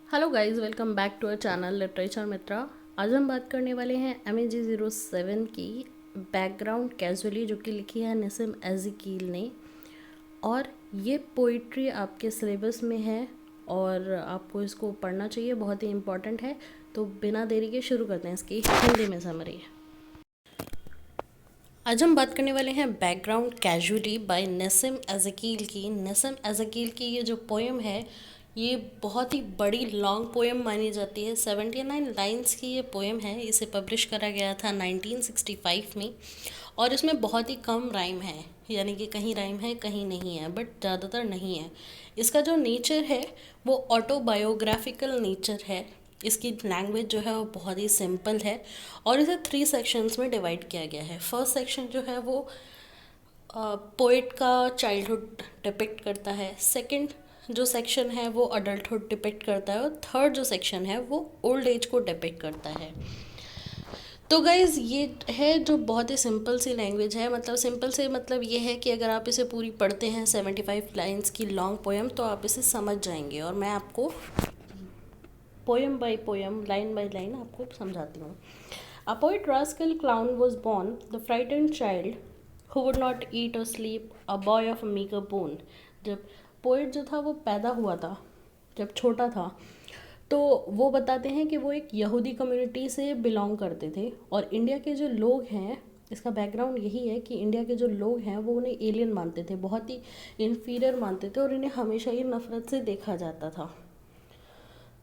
Hello guys, welcome back to our channel Literature Mitra. आज हम बात करने वाले हैं MAG07 की बैकग्राउंड कैजुअली, जो कि लिखी है नसीम एज़ेकील ने। और ये पोइट्री आपके सिलेबस में है और आपको इसको पढ़ना चाहिए, बहुत ही इम्पॉर्टेंट है। तो बिना देरी के शुरू करते हैं इसकी हिंदी में समरी। आज हम बात करने वाले हैं बैकग्राउंड कैजुअली बाय नसीम एज़ेकील की। नसीम एज़ेकील की ये जो पोएम है, ये बहुत ही बड़ी लॉन्ग पोएम मानी जाती है। 79 लाइन्स की ये पोएम है। इसे पब्लिश करा गया था 1965 में और इसमें बहुत ही कम राइम है, यानी कि कहीं राइम है कहीं नहीं है, बट ज़्यादातर नहीं है। इसका जो नेचर है वो ऑटोबायोग्राफिकल नेचर है। इसकी लैंग्वेज जो है वो बहुत ही सिंपल है और इसे 3 सेक्शंस में डिवाइड किया गया है। फर्स्ट सेक्शन जो है वो पोइट का चाइल्डहुड डिपिक्ट करता है। सेकंड जो सेक्शन है वो अडल्टहुड डिपिक्ट करता है और थर्ड जो सेक्शन है वो ओल्ड एज को डिपिक्ट करता है। तो गाइज़, ये है जो बहुत ही सिंपल सी लैंग्वेज है। मतलब सिंपल से मतलब ये है कि अगर आप इसे पूरी पढ़ते हैं 75 लाइन्स की लॉन्ग पोएम, तो आप इसे समझ जाएंगे। और मैं आपको poem by poem, line by line आपको समझाती हूँ। A poet rascal clown was born, the frightened child who would not eat or sleep, a boy of meagre bone. जब पोएट जो था वो पैदा हुआ था, जब छोटा था, तो वो बताते हैं कि वो एक यहूदी कम्युनिटी से बिलोंग करते थे। और इंडिया के जो लोग हैं, इसका बैकग्राउंड यही है कि इंडिया के जो लोग हैं वो उन्हें एलियन मानते थे, बहुत ही इन्फीरियर मानते थे और इन्हें हमेशा ही नफरत से देखा जाता था।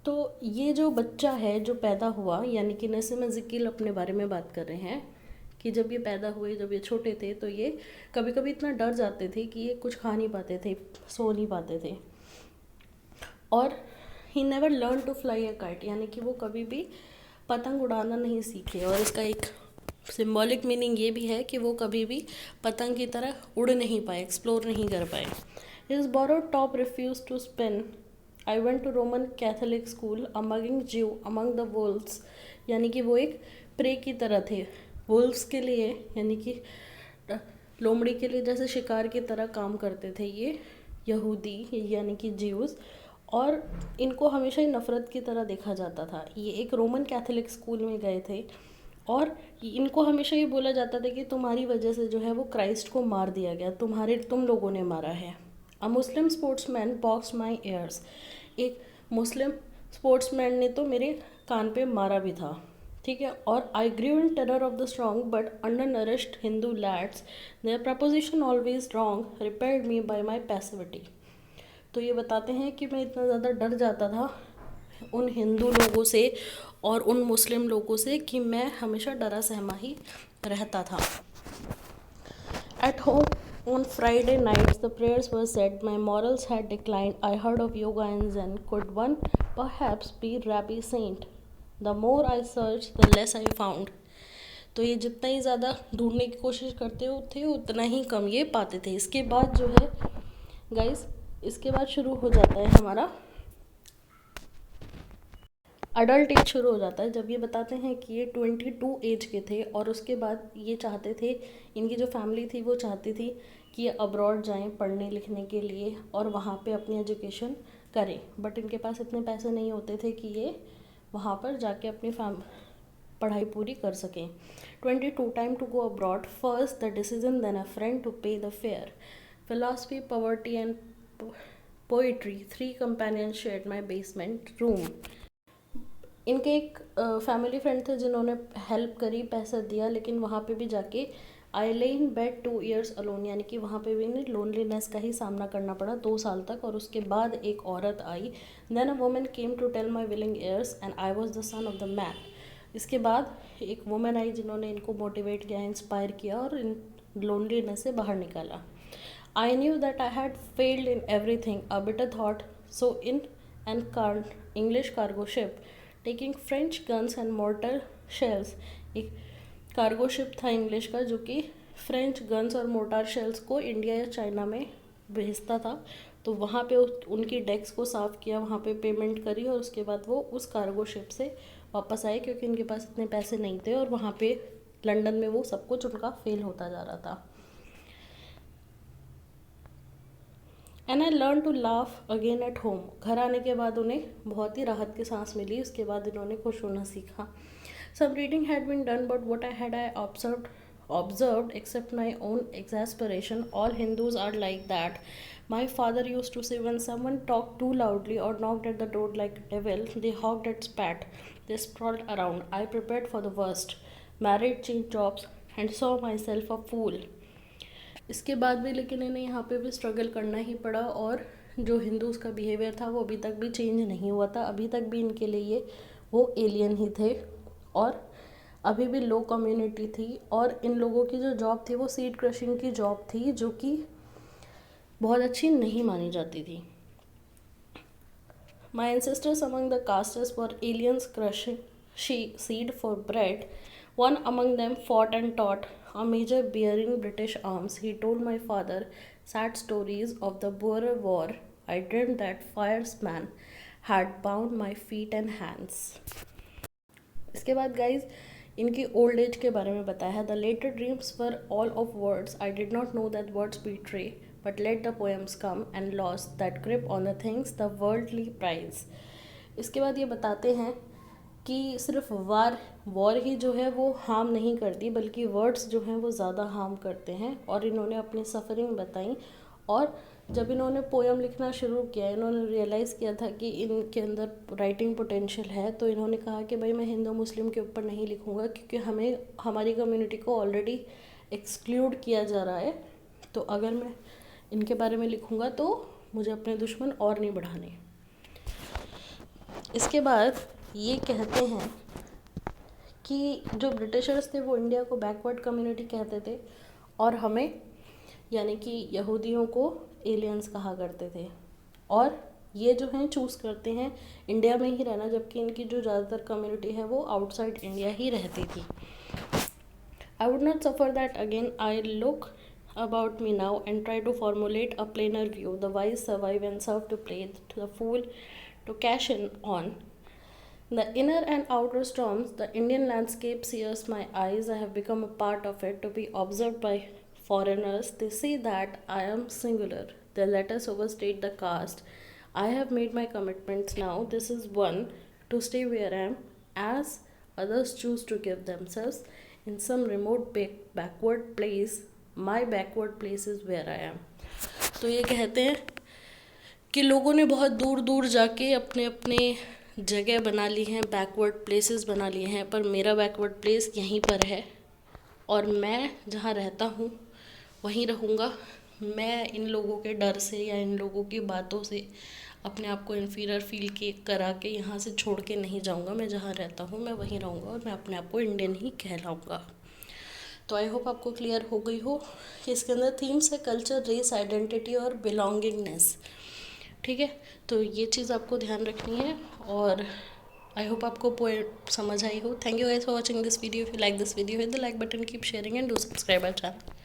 तो ये जो बच्चा है जो पैदा हुआ, यानी कि नसीम एज़ेकील अपने बारे में बात कर रहे हैं कि जब ये पैदा हुए, जब ये छोटे थे, तो ये कभी कभी इतना डर जाते थे कि ये कुछ खा नहीं पाते थे, सो नहीं पाते थे। और he never learn to fly a kite, यानी कि वो कभी भी पतंग उड़ाना नहीं सीखे। और इसका एक सिंबॉलिक मीनिंग ये भी है कि वो कभी भी पतंग की तरह उड़ नहीं पाए, एक्सप्लोर नहीं कर पाए। His borrowed top refused to spin, I went to Roman Catholic school, a mugging Jew among the wolves. यानी कि वो एक प्रे की तरह थे वुल्व्स के लिए, यानी कि लोमड़ी के लिए जैसे शिकार की तरह काम करते थे ये यहूदी, यानी कि ज्यूज़। और इनको हमेशा ही नफ़रत की तरह देखा जाता था। ये एक रोमन कैथोलिक स्कूल में गए थे और इनको हमेशा ये बोला जाता था कि तुम्हारी वजह से जो है वो क्राइस्ट को मार दिया गया, तुम लोगों ने मारा है। अ मुस्लिम स्पोर्ट्समैन बॉक्स माई ईयर्स, एक मुस्लिम स्पोर्ट्समैन ने तो मेरे कान पे मारा भी था, ठीक है। और I grieve in terror of the strong but undernourished Hindu lads, their proposition always wrong repaired me by my passivity. तो ये बताते हैं कि मैं इतना ज़्यादा डर जाता था उन हिंदू लोगों से और उन मुस्लिम लोगों से कि मैं हमेशा डरा सहमा ही रहता था। At home on Friday nights, the prayers were said. My morals had declined. I heard of yoga and Zen. Could one perhaps be Rabbi Saint? The more I searched, the less I found. तो ये जितना ही ज़्यादा ढूंढने की कोशिश करते हो थे उतना ही कम ये पाते थे। इसके बाद जो है गाइस, इसके बाद शुरू हो जाता है हमारा अडल्ट एज, शुरू हो जाता है जब ये बताते हैं कि ये 22 एज के थे और उसके बाद ये चाहते थे, इनकी जो फैमिली थी वो चाहती थी कि ये अब्रॉड जाएं पढ़ने लिखने के लिए और वहाँ पे अपनी एजुकेशन करें। बट इनके पास इतने पैसे नहीं होते थे कि ये वहाँ पर जाके अपनी पढ़ाई पूरी कर सकें। 22 time to go abroad, first the decision then a friend to pay the fare, philosophy poverty and poetry, 3 companion shared my basement room. इनके एक फैमिली फ्रेंड थे जिन्होंने हेल्प करी, पैसा दिया, लेकिन वहाँ पे भी जाके आई ले इन बेड 2 years अलोन, यानी कि वहाँ पे भी इन्हें लोनलीनेस का ही सामना करना पड़ा 2 साल तक। और उसके बाद एक औरत आई, then a women came to tell my willing ears and I was the son of the man. इसके बाद एक वुमेन आई जिन्होंने इनको मोटिवेट किया, इंस्पायर किया और इन लोनलीनेस से बाहर निकाला। I knew that I had failed in everything, a bitter thought, so in and English cargo ship taking French guns and mortar shells. एक कार्गो शिप था इंग्लिश का जो कि फ्रेंच गन्स और मोर्टार शेल्स को India या China में भेजता था। तो वहाँ पे उनकी डेक्स को साफ़ किया, वहाँ पे पेमेंट करी और उसके बाद वो उस कार्गो शिप से वापस आए, क्योंकि उनके पास इतने पैसे नहीं थे और वहाँ पे लंदन में वो सब कुछ उनका फेल होता जा रहा था। And I learn to laugh again at home. घर आने के बाद उन्हें बहुत ही राहत की सांस मिली, उसके बाद इन्होंने खुश होना सीखा। Some reading had been done but what I observed except my own exasperation all Hindus are like that. My father used to say when someone talked too loudly or knocked at the door like a devil, they hogged and spat, they sprawled around. I prepared for the worst, married, changed jobs and saw myself a fool. इसके बाद भी लेकिन इन्हें यहाँ पे भी struggle करना ही पड़ा, और जो हिंदूज़ का बिहेवियर था वो अभी तक भी चेंज नहीं हुआ था। अभी तक भी इनके लिए ये वो एलियन ही थे, और अभी भी लो कम्युनिटी थी, और इन लोगों की जो जॉब थी वो सीड क्रशिंग की जॉब थी, जो कि बहुत अच्छी नहीं मानी जाती थी। My ancestors among the castes were aliens crushing seed for bread. One among them fought and taught, a major bearing British arms. He told my father sad stories of the Boer War. I dreamed that firesman had bound my feet and hands. इसके बाद guys इनकी old age के बारे में बताया है। The later dreams were all of words. I did not know that words betray but let the poems come and lose that grip on the things the worldly prize. इसके बाद ये बताते हैं कि सिर्फ वॉर ही जो है वो हार्म नहीं करती, बल्कि वर्ड्स जो हैं वो ज़्यादा हार्म करते हैं। और इन्होंने अपनी सफ़रिंग बताई, और जब इन्होंने पोएम लिखना शुरू किया, इन्होंने रियलाइज़ किया था कि इनके अंदर राइटिंग पोटेंशियल है, तो इन्होंने कहा कि भाई मैं हिंदू मुस्लिम के ऊपर नहीं लिखूँगा, क्योंकि हमें हमारी कम्युनिटी को ऑलरेडी एक्सक्लूड किया जा रहा है। तो अगर मैं इनके बारे में लिखूँगा तो मुझे अपने दुश्मन और नहीं बढ़ाने। इसके बाद ये कहते हैं कि जो ब्रिटिशर्स थे वो इंडिया को बैकवर्ड कम्युनिटी कहते थे, और हमें यानी कि यहूदियों को एलियंस कहा करते थे, और ये जो हैं चूज़ करते हैं इंडिया में ही रहना, जबकि इनकी जो ज़्यादातर कम्युनिटी है वो आउटसाइड इंडिया ही रहती थी। I would not suffer that again. I look about me now and try to formulate a plainer view. The wise survive and serve to play, the fool to cash in on. The inner and outer storms, the Indian landscape sears my eyes. I have become a part of it to be observed by foreigners. They say that I am singular. They let us overstate the caste. I have made my commitments now. This is one, to stay where I am, as others choose to give themselves in some remote backward place. My backward place is where I am. तो ये कहते हैं कि लोगों ने बहुत दूर दूर जाके अपने अपने जगह बना ली हैं, बैकवर्ड प्लेसेस बना लिए हैं, पर मेरा बैकवर्ड प्लेस यहीं पर है, और मैं जहाँ रहता हूँ वहीं रहूँगा। मैं इन लोगों के डर से या इन लोगों की बातों से अपने आप को इन्फीरियर फील करा के यहाँ से छोड़ के नहीं जाऊँगा। मैं जहाँ रहता हूँ मैं वहीं रहूँगा, और मैं अपने आप को इंडियन ही कहलाऊँगा। तो आई होप आपको क्लियर हो गई हो। इसके अंदर थीम्स है कल्चर, रेस, आइडेंटिटी और बिलोंगिंगनेस। ठीक है, तो ये चीज़ आपको ध्यान रखनी है, और आई होप आपको पोएम समझ आई हो। Thank you guys for watching this video. If you like this video, hit the like button, keep sharing and do subscribe our channel.